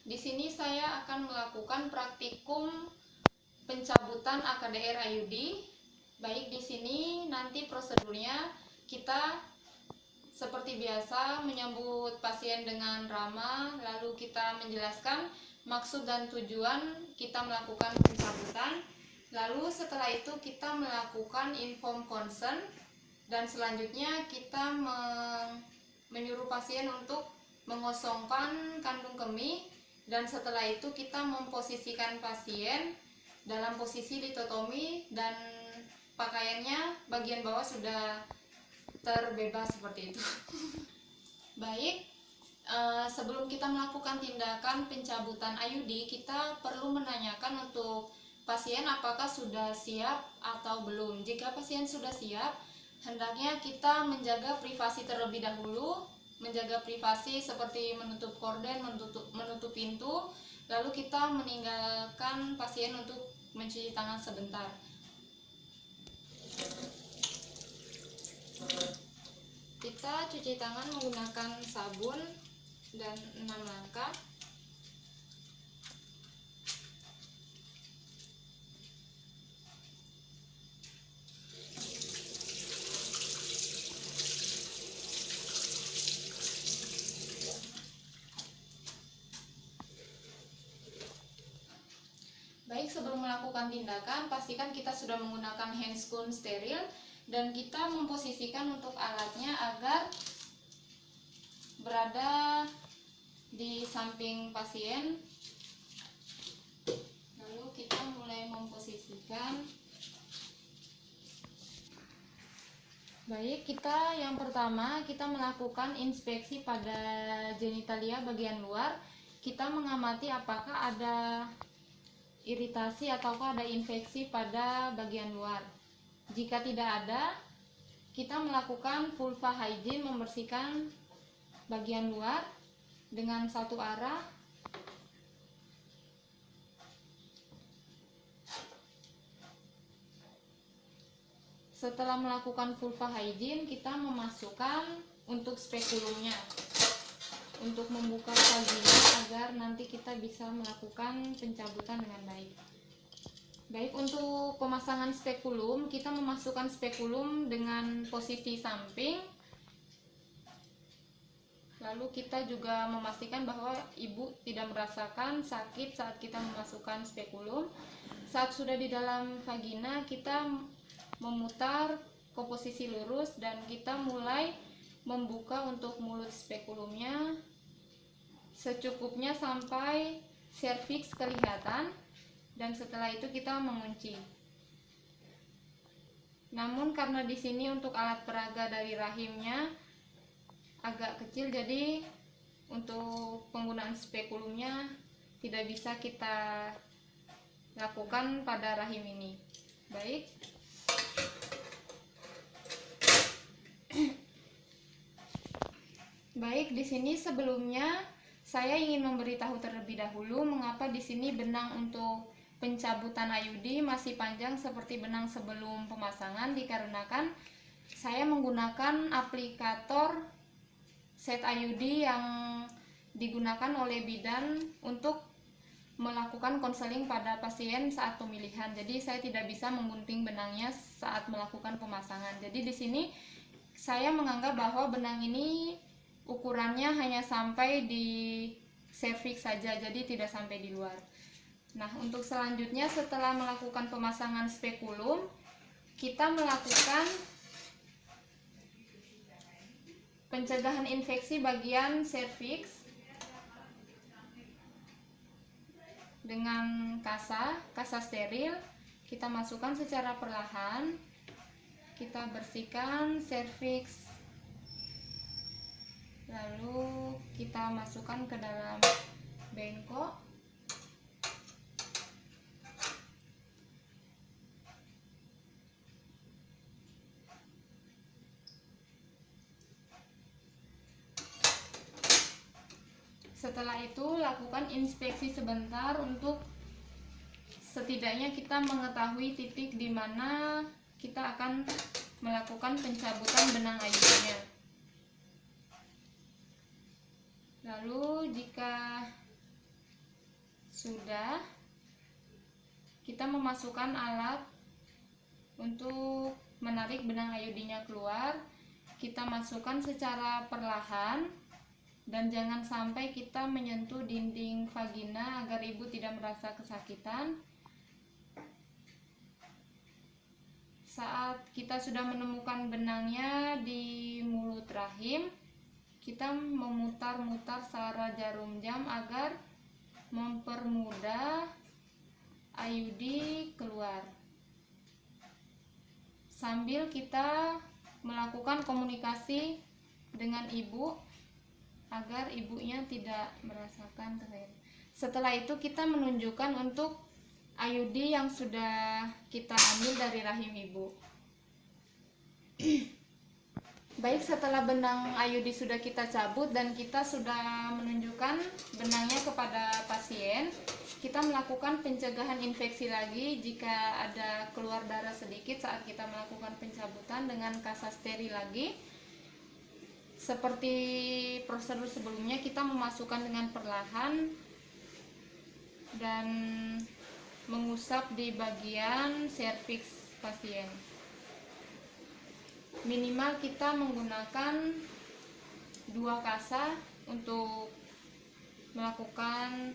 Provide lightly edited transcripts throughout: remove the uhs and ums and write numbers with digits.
Di sini saya akan melakukan praktikum pencabutan AKDR IUD. Baik, di sini nanti prosedurnya kita seperti biasa menyambut pasien dengan ramah, lalu kita menjelaskan maksud dan tujuan kita melakukan pencabutan. Lalu setelah itu kita melakukan inform consent, dan selanjutnya kita menyuruh pasien untuk mengosongkan kandung kemih, dan setelah itu kita memposisikan pasien dalam posisi litotomi dan pakaiannya bagian bawah sudah terbebas seperti itu. Baik, sebelum kita melakukan tindakan pencabutan IUD, kita perlu menanyakan untuk pasien apakah sudah siap atau belum. Jika pasien sudah siap, hendaknya kita menjaga privasi terlebih dahulu. Menjaga privasi seperti menutup korden, menutup pintu, lalu kita meninggalkan pasien untuk mencuci tangan sebentar. Kita cuci tangan menggunakan sabun dan 6 langkah. Baik, sebelum melakukan tindakan, pastikan kita sudah menggunakan handscoon steril dan kita memposisikan untuk alatnya agar berada di samping pasien. Lalu kita mulai memposisikan. Baik, yang pertama kita melakukan inspeksi pada genitalia bagian luar. Kita mengamati apakah ada iritasi ataukah ada infeksi pada bagian luar. Jika tidak ada, kita melakukan vulva hygiene, membersihkan bagian luar dengan satu arah. Setelah melakukan vulva hygiene, kita memasukkan untuk spekulumnya, untuk membuka vagina agar nanti kita bisa melakukan pencabutan dengan baik. Baik, untuk pemasangan spekulum, kita memasukkan spekulum dengan posisi samping. Lalu kita juga memastikan bahwa ibu tidak merasakan sakit saat kita memasukkan spekulum. Saat sudah di dalam vagina, kita memutar ke posisi lurus dan kita mulai membuka untuk mulut spekulumnya secukupnya sampai serviks kelihatan, dan setelah itu kita mengunci. Namun karena di sini untuk alat peraga dari rahimnya agak kecil, jadi untuk penggunaan spekulumnya tidak bisa kita lakukan pada rahim ini. Baik. Baik, di sini sebelumnya saya ingin memberitahu terlebih dahulu mengapa di sini benang untuk pencabutan IUD masih panjang seperti benang sebelum pemasangan, dikarenakan saya menggunakan aplikator set IUD yang digunakan oleh bidan untuk melakukan konseling pada pasien saat pemilihan. Jadi saya tidak bisa menggunting benangnya saat melakukan pemasangan. Jadi di sini saya menganggap bahwa benang ini ukurannya hanya sampai di serviks saja, jadi tidak sampai di luar. Nah, untuk selanjutnya setelah melakukan pemasangan spekulum, kita melakukan pencegahan infeksi bagian serviks dengan kasa steril. Kita masukkan secara perlahan. Kita bersihkan serviks. Lalu kita masukkan ke dalam bengkok. Setelah itu lakukan inspeksi sebentar untuk setidaknya kita mengetahui titik di mana kita akan melakukan pencabutan benang IUD-nya. Lalu jika kita memasukkan alat untuk menarik benang IUD-nya keluar. Kita masukkan secara perlahan dan jangan sampai kita menyentuh dinding vagina agar ibu tidak merasa kesakitan. Saat kita sudah menemukan benangnya di mulut rahim, kita memutar-mutar searah jarum jam agar mempermudah IUD keluar. Sambil kita melakukan komunikasi dengan ibu agar ibunya tidak merasakan kesakitan. Setelah itu kita menunjukkan untuk IUD yang sudah kita ambil dari rahim ibu. Baik, setelah benang IUD sudah kita cabut dan kita sudah menunjukkan benangnya kepada pasien, kita melakukan pencegahan infeksi lagi jika ada keluar darah sedikit saat kita melakukan pencabutan dengan kasa steril lagi. Seperti prosedur sebelumnya, kita memasukkan dengan perlahan dan mengusap di bagian serviks pasien. Minimal kita menggunakan 2 kasa untuk melakukan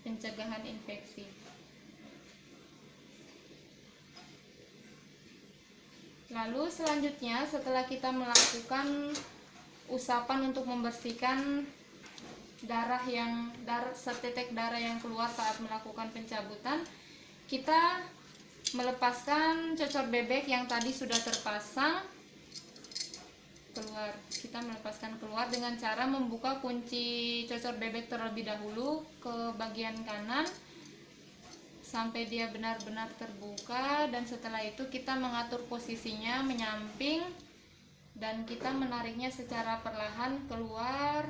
pencegahan infeksi. Lalu selanjutnya, setelah kita melakukan usapan untuk membersihkan setetek darah yang keluar saat melakukan pencabutan, kita melepaskan cocor bebek yang tadi sudah terpasang keluar. Kita melepaskan keluar dengan cara membuka kunci cocor bebek terlebih dahulu ke bagian kanan sampai dia benar-benar terbuka, dan setelah itu kita mengatur posisinya menyamping dan kita menariknya secara perlahan keluar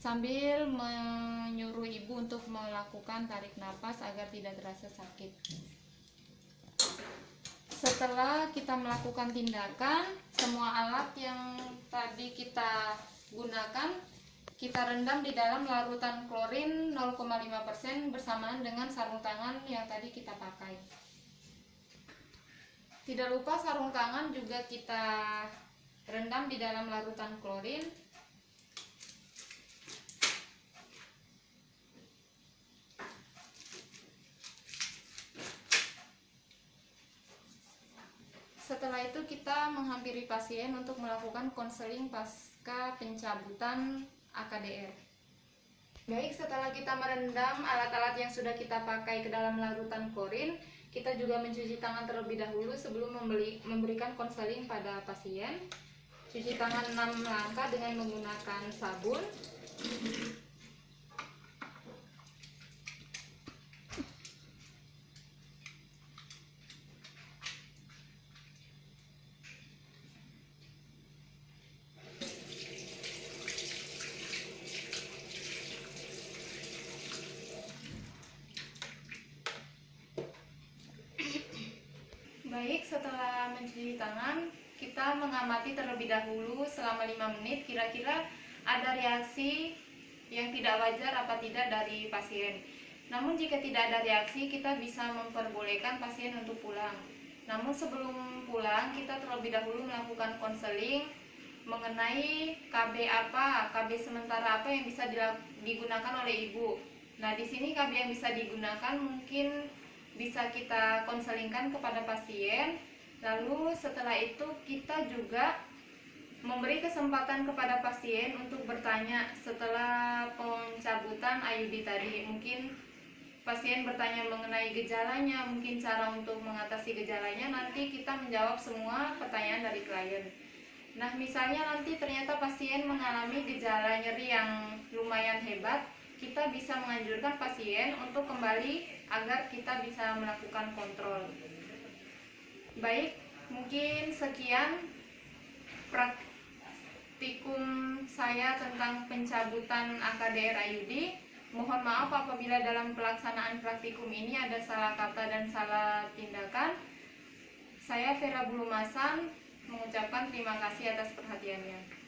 sambil menyuruh ibu untuk melakukan tarik nafas agar tidak terasa sakit. Setelah kita melakukan tindakan, semua alat yang tadi kita gunakan kita rendam di dalam larutan klorin 0,5% bersamaan dengan sarung tangan yang tadi kita pakai. Tidak lupa sarung tangan juga kita rendam di dalam larutan klorin. Setelah itu kita menghampiri pasien untuk melakukan konseling pasca pencabutan AKDR. Baik, setelah kita merendam alat-alat yang sudah kita pakai ke dalam larutan klorin, kita juga mencuci tangan terlebih dahulu sebelum memberikan konseling pada pasien. Cuci tangan 6 langkah dengan menggunakan sabun. Baik, setelah mencuci tangan, kita mengamati terlebih dahulu selama 5 menit kira-kira ada reaksi yang tidak wajar apa tidak dari pasien. Namun jika tidak ada reaksi, kita bisa memperbolehkan pasien untuk pulang. Namun sebelum pulang, kita terlebih dahulu melakukan konseling mengenai KB sementara apa yang bisa digunakan oleh ibu. Nah, di sini KB yang bisa digunakan mungkin bisa kita konselingkan kepada pasien. Lalu setelah itu kita juga memberi kesempatan kepada pasien untuk bertanya setelah pencabutan IUD tadi. Mungkin pasien bertanya mengenai gejalanya, mungkin cara untuk mengatasi gejalanya. Nanti kita menjawab semua pertanyaan dari klien. Nah, misalnya nanti ternyata pasien mengalami gejala nyeri yang lumayan hebat, kita bisa menganjurkan pasien untuk kembali agar kita bisa melakukan kontrol. Baik, mungkin sekian praktikum saya tentang pencabutan AKDR IUD. Mohon maaf apabila dalam pelaksanaan praktikum ini ada salah kata dan salah tindakan. Saya Vera Bulumasan mengucapkan terima kasih atas perhatiannya.